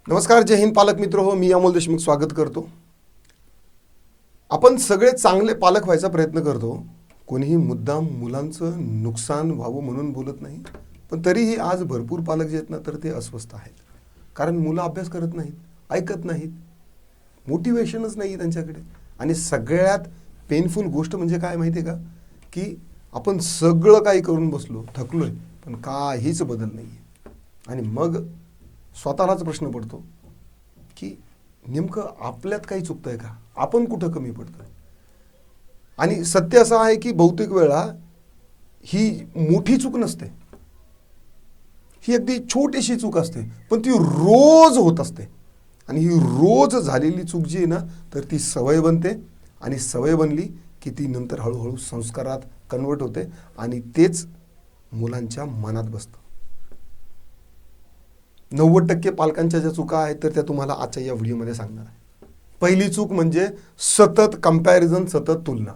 नमस्कार, जय हिंद पालक मित्र हो. मी अमोल देशमुख स्वागत करतो. आपण सगळे चांगले पालक व्हायचा प्रयत्न करतो. कोणीही मुद्दाम मुलांचं नुकसान व्हावं म्हणून बोलत नाही. पण तरीही आज भरपूर पालक जे आहेत ना, तर ते अस्वस्थ आहेत. कारण मुलं अभ्यास करत नाहीत, ऐकत नाहीत, मोटिवेशनच नाही त्यांच्याकडे. आणि सगळ्यात पेनफुल गोष्ट म्हणजे काय माहिती आहे का, की आपण सगळं काही करून बसलो, थकलोय, पण काहीच बदल नाही आहे. आणि मग स्वतःलाच प्रश्न पडतो की नेमकं आपल्यात काही चुकतंय का, आपण कुठं कमी पडतोय. आणि सत्य असं आहे की बहुतेक वेळा ही मोठी चूक नसते, ही अगदी छोटीशी चूक असते, पण ती रोज होत असते. आणि ही रोज झालेली चूक जी आहे ना, तर ती सवय बनते. आणि सवय बनली की ती नंतर हळूहळू संस्कारात कन्वर्ट होते आणि तेच मुलांच्या मनात बसतं. 90% पालकांच्या ज्या चुका आहेत तर त्या तुम्हाला आजच्या या व्हिडिओमध्ये सांगणार आहे. पहिली चूक म्हणजे सतत कंपॅरिझन, सतत तुलना.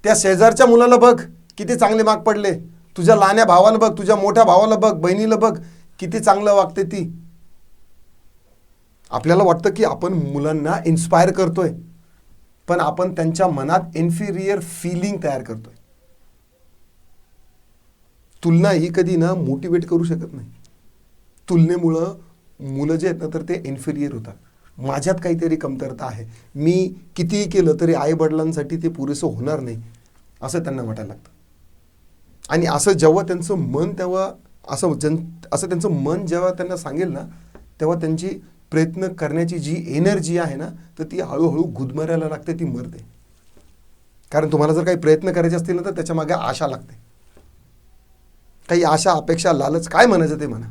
त्या शेजारच्या मुलाला बघ किती चांगले मार्क पडले, तुझ्या लहान्या भावाला बघ, तुझ्या मोठ्या भावाला बघ, बहिणीला बघ किती चांगलं वागते ती. आपल्याला वाटतं की आपण मुलांना इन्स्पायर करतोय, पण आपण त्यांच्या मनात इन्फिरियर फीलिंग तयार करतोय. तुलना ही कधी ना मोटिवेट करू शकत नाही. तुलनेमुळं मुलं जे आहेत ना, तर ते इन्फिरियर होतात. माझ्यात काहीतरी कमतरता आहे, मी कितीही केलं तरी आईवडिलांसाठी ते पुरेसं होणार नाही असं त्यांना वाटायला लागतं. आणि असं जेव्हा त्यांचं मन तेव्हा असं त्यांचं मन जेव्हा त्यांना सांगेल ना, तेव्हा त्यांची प्रयत्न करण्याची जी एनर्जी आहे ना, तर ती हळूहळू गुदमरायला लागते, ती मरते. कारण तुम्हाला जर काही प्रयत्न करायचे असतील ना, तर त्याच्यामागे आशा लागते. काही आशा, अपेक्षा, लालच, काय म्हणायचं ते म्हणा,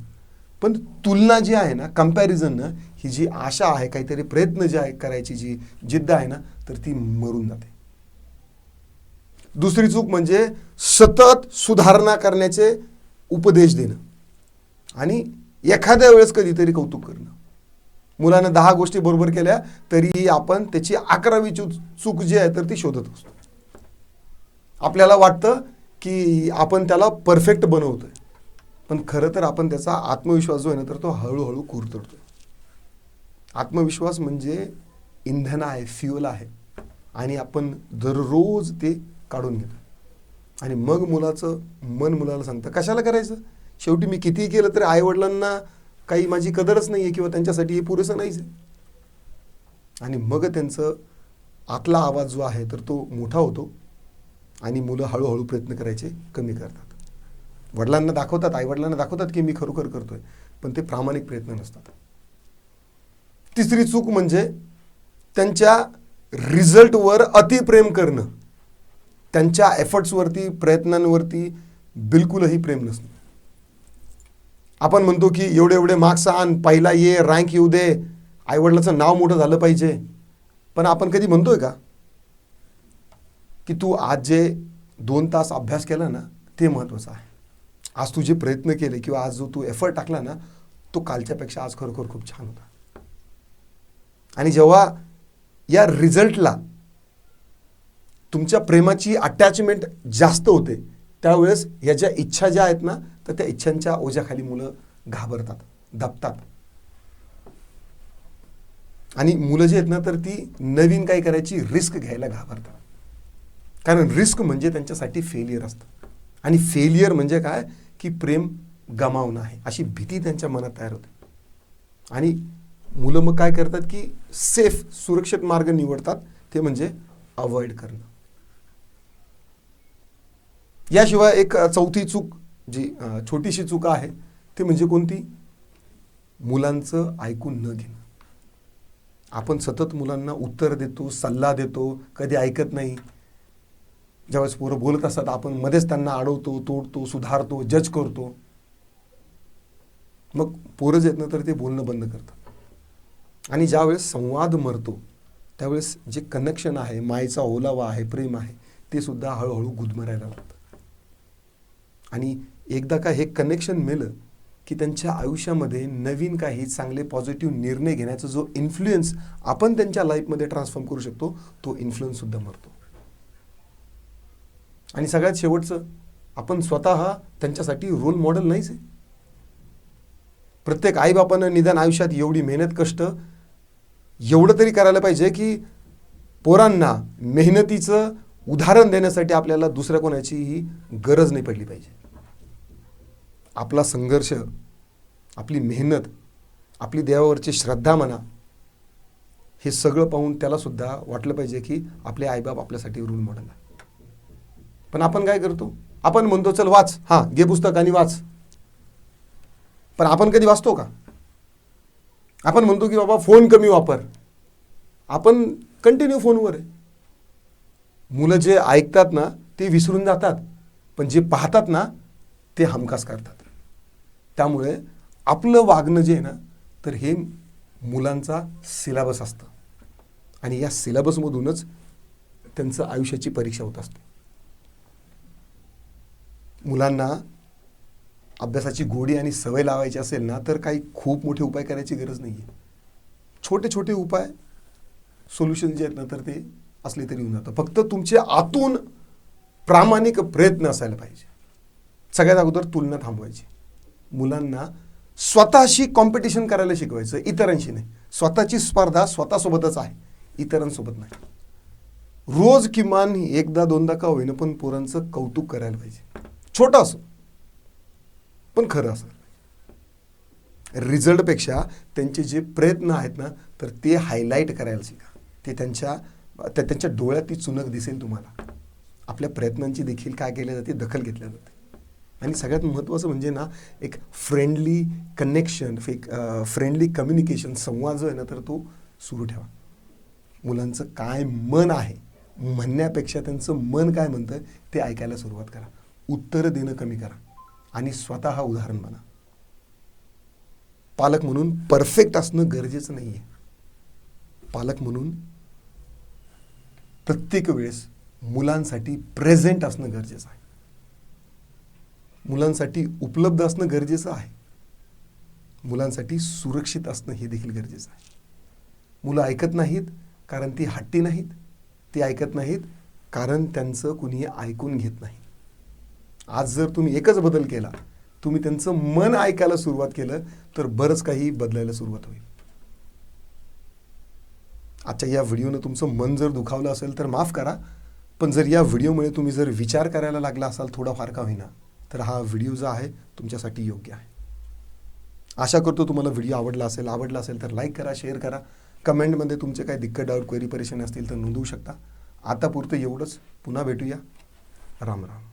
पण तुलना जी आहे ना, कंपॅरिझन, ही जी आशा आहे, काहीतरी प्रयत्न जे आहे करायची जी जिद्द आहे ना, तर ती मरून जाते. दुसरी चूक म्हणजे सतत सुधारणा करण्याचे उपदेश देणं आणि एखाद्या वेळेस कधीतरी कौतुक करणं. मुलानं 10 गोष्टी बरोबर केल्या तरीही आपण त्याची 11वी चूक जी आहे तर ती शोधत असतो. आपल्याला वाटतं की आपण त्याला परफेक्ट बनवतोय, पण खरं तर आपण त्याचा आत्मविश्वास जो आहे ना, तर तो हळूहळू कुरतडतो. आत्मविश्वास म्हणजे इंधन आहे, फ्युअल आहे, आणि आपण दररोज ते काढून घेतो. आणि मग मुलाचं मन मुलाला सांगतं कशाला करायचं, शेवटी मी कितीही केलं तरी आईवडिलांना काही माझी कदरच नाही आहे किंवा त्यांच्यासाठी हे पुरेसं नाहीच आहे. आणि मग त्यांचं आतला आवाज जो आहे तर तो मोठा होतो आणि मुलं हळूहळू प्रयत्न करायचे कमी करतात. वडिलांना दाखवतात, आईवडिलांना दाखवतात की मी खरोखर करतोय, पण ते प्रामाणिक प्रयत्न नसतात. तिसरी चूक म्हणजे त्यांच्या रिझल्टवर अतिप्रेम करणं. त्यांच्या एफर्ट्सवरती, प्रयत्नांवरती बिलकुलही प्रेम नसणं. आपण म्हणतो की एवढे एवढे मार्क्स आण, पहिला ये, रँक येऊ दे, आईवडिलाचं नाव मोठं झालं पाहिजे. पण आपण कधी म्हणतोय का की तू आज जे 2 तास अभ्यास केला ना, ते महत्त्वाचं आहे. आज तू जे प्रयत्न केले किंवा आज जो तू एफर्ट टाकला ना, तो कालच्यापेक्षा आज खरोखर खूप छान होता. आणि जेव्हा या रिझल्टला तुमच्या प्रेमाची अटॅचमेंट जास्त होते, त्यावेळेस या ज्या इच्छा ज्या आहेत ना, तर त्या इच्छांच्या ओझ्याखाली मुलं घाबरतात, दबतात. आणि मुलं जे आहेत ना, तर ती नवीन काही करायची रिस्क घ्यायला घाबरतात. कारण रिस्क म्हणजे त्यांच्यासाठी फेलियर असतं. आणि फेलियर म्हणजे काय की प्रेम गमावणं आहे, अशी भीती त्यांच्या मनात तयार होते. आणि मुलं मग काय करतात की सेफ, सुरक्षित मार्ग निवडतात, ते म्हणजे अवॉइड करणं. याशिवाय एक चौथी चूक, जी छोटीशी चूक आहे, ती म्हणजे कोणती, मुलांचं ऐकून न घेणं. आपण सतत मुलांना उत्तर देतो, सल्ला देतो, कधी ऐकत नाही. ज्यावेळेस पोरं बोलत असतात आपण मध्येच त्यांना अडवतो, तोडतो, सुधारतो, जज करतो. मग पोरं जे आहेत ना, तर ते बोलणं बंद करतात. आणि ज्यावेळेस संवाद मरतो, त्यावेळेस जे कनेक्शन आहे, मायेचा ओलावा आहे, प्रेम आहे, ते सुद्धा हळूहळू गुदमरायला लागतं. आणि एकदा का हे कनेक्शन मेलं की त्यांच्या आयुष्यामध्ये नवीन काही चांगले पॉझिटिव्ह निर्णय घेण्याचा जो इन्फ्लुएन्स आपण त्यांच्या लाईफमध्ये ट्रान्सफॉर्म करू शकतो, तो इन्फ्लुएन्ससुद्धा मरतो. आणि सगळ्यात शेवटचं, आपण स्वतः त्यांच्यासाठी रोल मॉडेल नाहीच आहे. प्रत्येक आईबापानं निदान आयुष्यात एवढी मेहनत कष्ट एवढं तरी करायला पाहिजे की पोरांना मेहनतीचं उदाहरण देण्यासाठी आपल्याला दुसऱ्या कोणाचीही गरज नाही पडली पाहिजे. आपला संघर्ष, आपली मेहनत, आपली देवावरची श्रद्धा म्हणा, हे सगळं पाहून त्यालासुद्धा वाटलं पाहिजे की आपले आईबाप आपल्यासाठी रोल मॉडेल आहे. पण आपण काय करतो? आपण म्हणतो चल वाच, हां घे पुस्तक आणि वाच. पण आपण कधी वाचतो का? आपण म्हणतो की बाबा फोन कमी वापर, आपण कंटिन्यू फोनवर आहे. मुलं जे ऐकतात ना ते विसरून जातात, पण जे पाहतात ना ते हमखास करतात. त्यामुळे आपलं वागणं जे आहे ना, तर हे मुलांचा सिलेबस असतं आणि या सिलेबसमधूनच त्यांचं आयुष्याची परीक्षा होत असते. मुलांना अभ्यासाची गोडी आणि सवय लावायची असेल ना, तर काही खूप मोठे उपाय करायची गरज नाही आहे. छोटे छोटे उपाय, सोल्युशन जे आहेत ना, तर ते असले तरी होऊन जातं. फक्त तुमचे आतून प्रामाणिक प्रयत्न असायला पाहिजे. सगळ्यात अगोदर तुलना थांबवायची. मुलांना स्वतःशी कॉम्पिटिशन करायला शिकवायचं, इतरांशी नाही. स्वतःची स्पर्धा स्वतःसोबतच आहे, इतरांसोबत नाही. रोज किमान एकदा दोनदा का होईना पण पोरांचं कौतुक करायला पाहिजे. छोटं असो पण खरं असं. रिझल्टपेक्षा त्यांचे जे प्रयत्न आहेत ना, तर ते हायलाईट करायला शिका. ते त्यांच्या डोळ्यात ती चुनक दिसेल तुम्हाला. आपल्या प्रयत्नांची देखील काय केले जाते, दखल घेतल्या जाते. आणि सगळ्यात महत्त्वाचं म्हणजे ना, एक फ्रेंडली कनेक्शन, फ्रेंडली कम्युनिकेशन, संवाद जो आहे ना, तर तो सुरू ठेवा. मुलांचं काय मन आहे म्हणण्यापेक्षा त्यांचं मन काय म्हणतं ते ऐकायला सुरुवात करा. उत्तरं देणं कमी करा आणि स्वतः उदाहरण बना. पालक म्हणून परफेक्ट असणं गरजेचं नाही आहे. पालक म्हणून प्रत्येक वेळेस मुलांसाठी प्रेझेंट असणं गरजेचं आहे. मुलांसाठी उपलब्ध असणं गरजेचं आहे. मुलांसाठी सुरक्षित असणं हे देखील गरजेचं आहे. मुलं ऐकत नाहीत कारण ती हट्टी नाहीत, ते ऐकत नाहीत कारण त्यांचं कुणीही ऐकून घेत नाही. आज जर तुम्ही एकच बदल केला, तुम्ही त्यांचं मन ऐकायला सुरुवात केलं, तर बरंच काही बदलायला सुरुवात होईल. आजच्या या व्हिडिओनं तुमचं मन जर दुखावलं असेल तर माफ करा, पण जर या व्हिडिओमुळे तुम्ही जर विचार करायला लागला असाल थोडाफार का होईना, तर हा व्हिडिओ जो आहे तुमच्यासाठी योग्य आहे. आशा करतो तुम्हाला व्हिडिओ आवडला असेल तर लाईक करा, शेअर करा. कमेंटमध्ये तुमचे काही दिक्कत, डाऊट, क्वेरी, परेशानी असतील तर नोंदवू शकता. आता पुरतं एवढंच. पुन्हा भेटूया. राम राम.